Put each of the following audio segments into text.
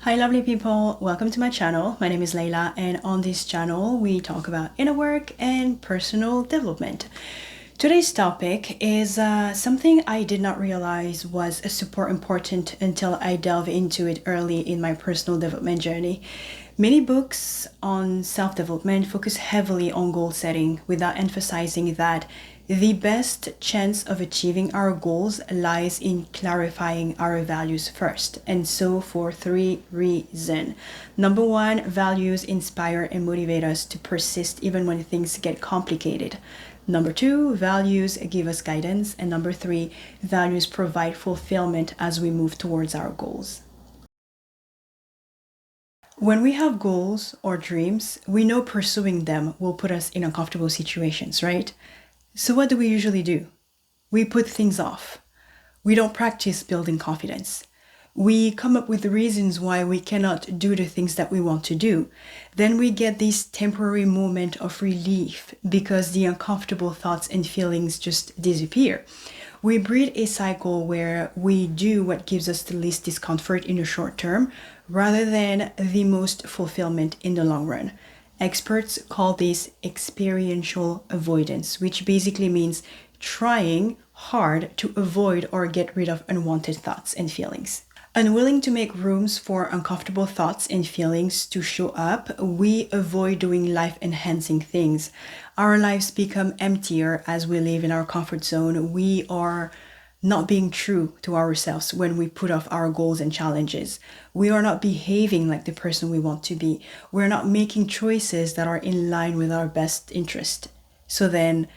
Hi lovely people, welcome to my channel. My name is Leila and on this channel we talk about inner work and personal development. Today's topic is something I did not realize was super important until I delved into it early in my personal development journey. Many books on self-development focus heavily on goal setting without emphasizing that the best chance of achieving our goals lies in clarifying our values first, and so for 3 reasons. Number 1, values inspire and motivate us to persist even when things get complicated. Number 2, values give us guidance. And number 3, values provide fulfillment as we move towards our goals. When we have goals or dreams, we know pursuing them will put us in uncomfortable situations, right? So what do we usually do? We put things off. We don't practice building confidence. We come up with reasons why we cannot do the things that we want to do. Then we get this temporary moment of relief because the uncomfortable thoughts and feelings just disappear. We breed a cycle where we do what gives us the least discomfort in the short term rather than the most fulfillment in the long run. Experts call this experiential avoidance, which basically means trying hard to avoid or get rid of unwanted thoughts and feelings. Unwilling to make rooms for uncomfortable thoughts and feelings to show up, we avoid doing life-enhancing things. Our lives become emptier as we live in our comfort zone. We are not being true to ourselves when we put off our goals and challenges. We are not behaving like the person we want to be. We're not making choices that are in line with our best interest. So then,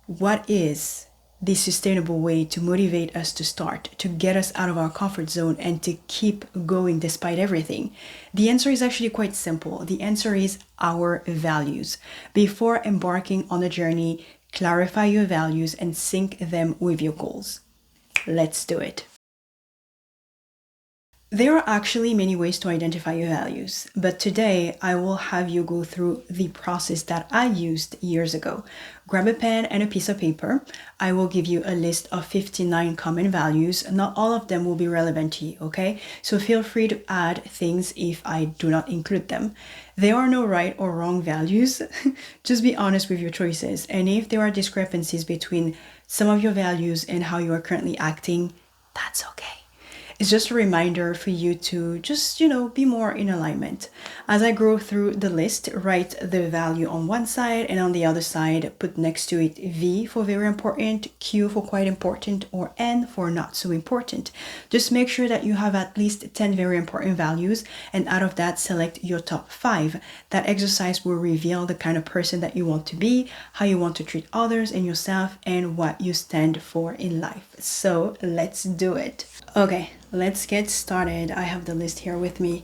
what is the sustainable way to motivate us to start, to get us out of our comfort zone and to keep going despite everything? The answer is actually quite simple. The answer is our values. Before embarking on a journey, clarify your values and sync them with your goals. Let's do it. There are actually many ways to identify your values, but today I will have you go through the process that I used years ago. Grab a pen and a piece of paper. I will give you a list of 59 common values. Not all of them will be relevant to you, okay? So feel free to add things if I do not include them. There are no right or wrong values. Just be honest with your choices. And if there are discrepancies between some of your values and how you are currently acting, that's okay. It's just a reminder for you to just, be more in alignment. As I go through the list, write the value on one side and on the other side, put next to it V for very important, Q for quite important, or N for not so important. Just make sure that you have at least 10 very important values, and out of that, select your top 5. That exercise will reveal the kind of person that you want to be, how you want to treat others and yourself, and what you stand for in life. So let's do it. Okay, let's get started. I have the list here with me.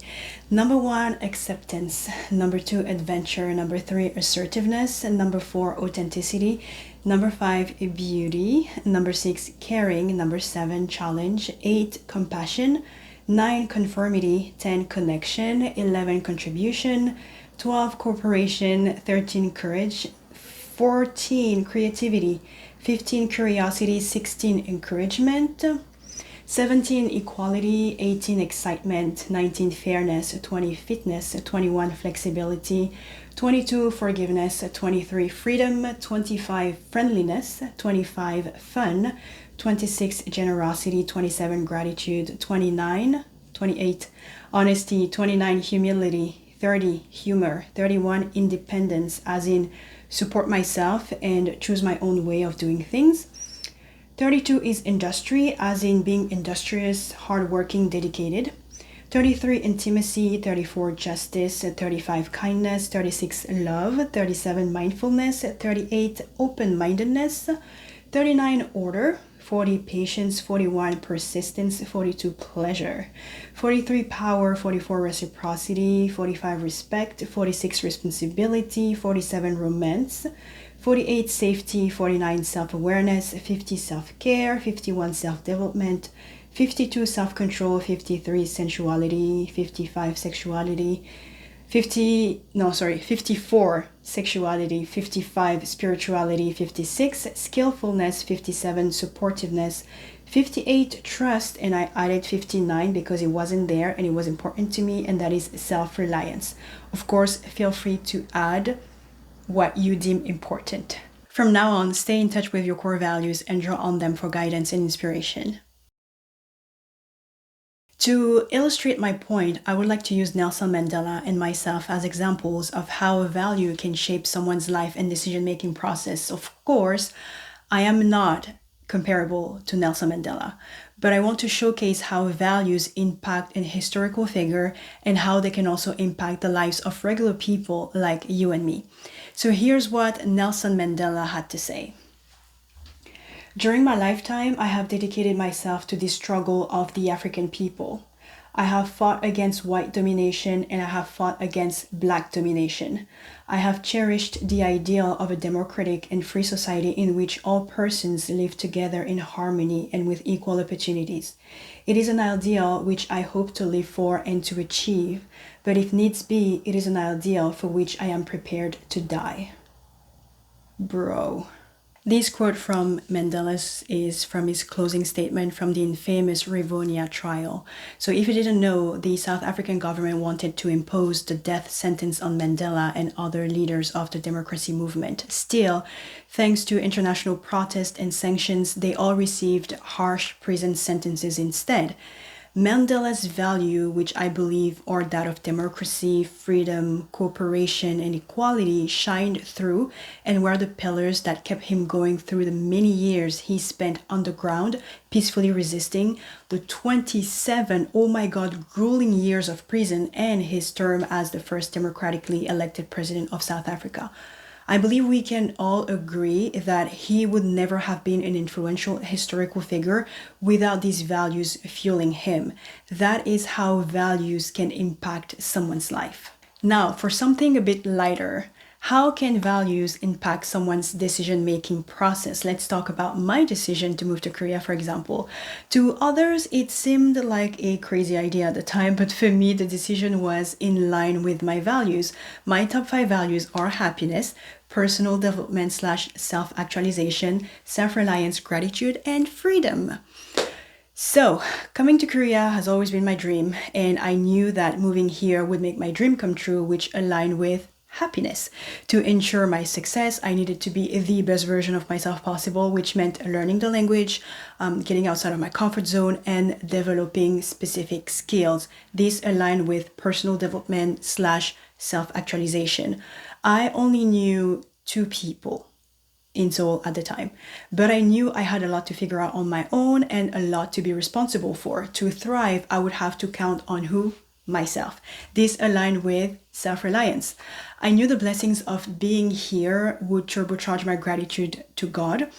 Number 1, acceptance. Number 2, adventure. Number 3, assertiveness. And number 4, authenticity. Number 5, beauty. Number 6, caring. Number 7, challenge. 8, compassion. 9, conformity. 10, connection. 11, contribution. 12, cooperation. 13, courage. 14, creativity. 15, curiosity. 16, encouragement. 17, equality. 18, excitement. 19, fairness. 20, fitness. 21, flexibility. 22, forgiveness. 23, freedom. 25, friendliness. 25, fun. 26, generosity. 27, gratitude. 28, honesty. 29, humility. 30, humor. 31, independence, as in support myself and choose my own way of doing things. 32 is industry, as in being industrious, hardworking, dedicated. 33, intimacy. 34, justice. 35, kindness. 36, love. 37, mindfulness. 38, open-mindedness. 39, order. 40, patience. 41, persistence. 42, pleasure. 43, power. 44, reciprocity. 45, respect. 46, responsibility. 47, romance. 48, safety. 49, self-awareness. 50, self-care. 51, self-development. 52, self-control. 53, sensuality. 55, sexuality. 54, sexuality. 55, spirituality. 56, skillfulness. 57, supportiveness. 58, trust, and I added 59 because it wasn't there and it was important to me, and that is self-reliance. Of course, feel free to add what you deem important. From now on, stay in touch with your core values and draw on them for guidance and inspiration. To illustrate my point, I would like to use Nelson Mandela and myself as examples of how a value can shape someone's life and decision-making process. Of course, I am not comparable to Nelson Mandela, but I want to showcase how values impact an historical figure and how they can also impact the lives of regular people like you and me. So here's what Nelson Mandela had to say. During my lifetime, I have dedicated myself to the struggle of the African people. I have fought against white domination and I have fought against black domination. I have cherished the ideal of a democratic and free society in which all persons live together in harmony and with equal opportunities. It is an ideal which I hope to live for and to achieve, but if needs be, it is an ideal for which I am prepared to die. Bro. This quote from Mandela is from his closing statement from the infamous Rivonia trial. So if you didn't know, the South African government wanted to impose the death sentence on Mandela and other leaders of the democracy movement. Still, thanks to international protest and sanctions, they all received harsh prison sentences instead. Mandela's value, which I believe are that of democracy, freedom, cooperation, and equality, shined through and were the pillars that kept him going through the many years he spent underground, peacefully resisting the 27, oh my god, grueling years of prison and his term as the first democratically elected president of South Africa. I believe we can all agree that he would never have been an influential historical figure without these values fueling him. That is how values can impact someone's life. Now, for something a bit lighter, how can values impact someone's decision-making process? Let's talk about my decision to move to Korea, for example. To others, it seemed like a crazy idea at the time, but for me, the decision was in line with my values. My top 5 values are happiness, personal development / self-actualization, self-reliance, gratitude, and freedom. So, coming to Korea has always been my dream, and I knew that moving here would make my dream come true, which aligned with happiness. To ensure my success, I needed to be the best version of myself possible, which meant learning the language, getting outside of my comfort zone, and developing specific skills. This aligned with personal development / self-actualization. I only knew 2 people in Seoul at the time, but I knew I had a lot to figure out on my own and a lot to be responsible for. To thrive, I would have to count on who? Myself. This aligned with self-reliance. I knew the blessings of being here would turbocharge my gratitude to God.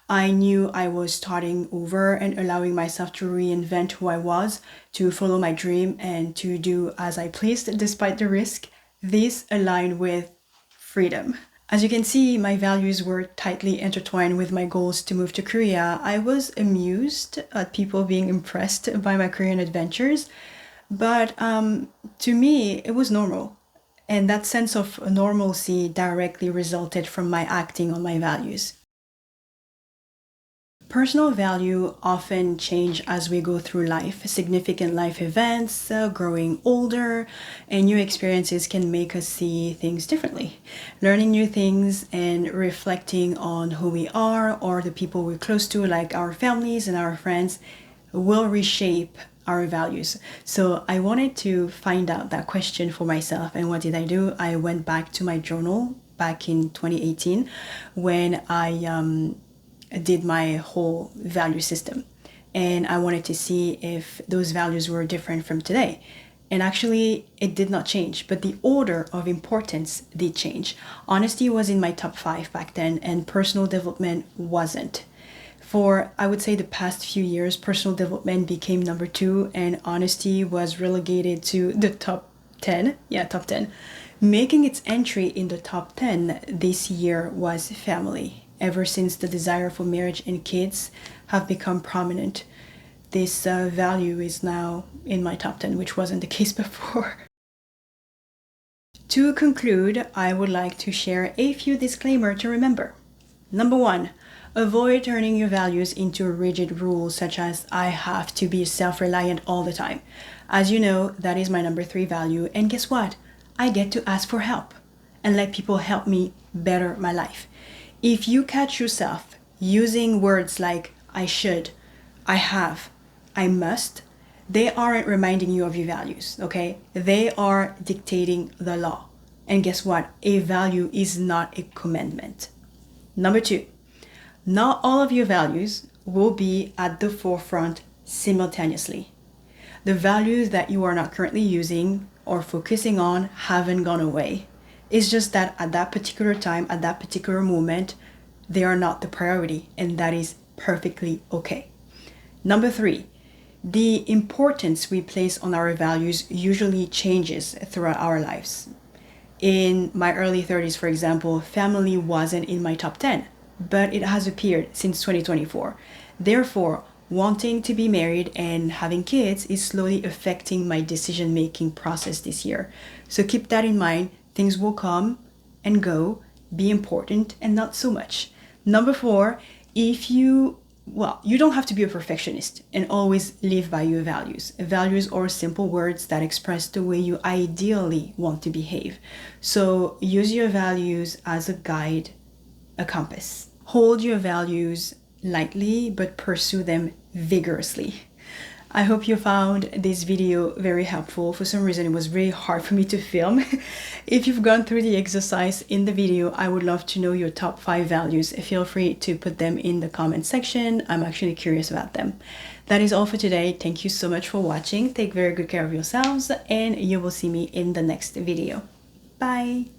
I knew I was starting over and allowing myself to reinvent who I was, to follow my dream, and to do as I pleased despite the risk. This aligned with freedom. As you can see, my values were tightly intertwined with my goals to move to Korea. I was amused at people being impressed by my Korean adventures, but to me, it was normal. And that sense of normalcy directly resulted from my acting on my values. Personal value often change as we go through life. Significant life events, growing older, and new experiences can make us see things differently. Learning new things and reflecting on who we are or the people we're close to, like our families and our friends, will reshape our values. So I wanted to find out that question for myself. And what did I do? I went back to my journal back in 2018 when I did my whole value system. And I wanted to see if those values were different from today. And actually, it did not change, but the order of importance did change. Honesty was in my top 5 back then, and personal development wasn't. For, I would say, the past few years, personal development became number 2, and honesty was relegated to the top 10. Yeah, top 10. Making its entry in the top 10 this year was family. Ever since the desire for marriage and kids have become prominent, this value is now in my top 10, which wasn't the case before. To conclude, I would like to share a few disclaimers to remember. Number 1, Avoid turning your values into rigid rules such as I have to be self-reliant all the time. As you know, that is my number 3 value, and guess what? I get to ask for help and let people help me better my life. If you catch yourself using words like I should, I have, I must, they aren't reminding you of your values, okay? They are dictating the law. And guess what? A value is not a commandment. Number 2, not all of your values will be at the forefront simultaneously. The values that you are not currently using or focusing on haven't gone away. It's just that at that particular time, at that particular moment, they are not the priority, and that is perfectly okay. Number 3, the importance we place on our values usually changes throughout our lives. In my early 30s, for example, family wasn't in my top 10, but it has appeared since 2024. Therefore, wanting to be married and having kids is slowly affecting my decision-making process this year. So keep that in mind. Things will come and go, be important and not so much. Number 4, you don't have to be a perfectionist and always live by your values. Values are simple words that express the way you ideally want to behave. So use your values as a guide, a compass. Hold your values lightly, but pursue them vigorously. I hope you found this video very helpful. For some reason, it was really hard for me to film. If you've gone through the exercise in the video, I would love to know your top 5 values. Feel free to put them in the comment section. I'm actually curious about them. That is all for today. Thank you so much for watching. Take very good care of yourselves, and you will see me in the next video. Bye.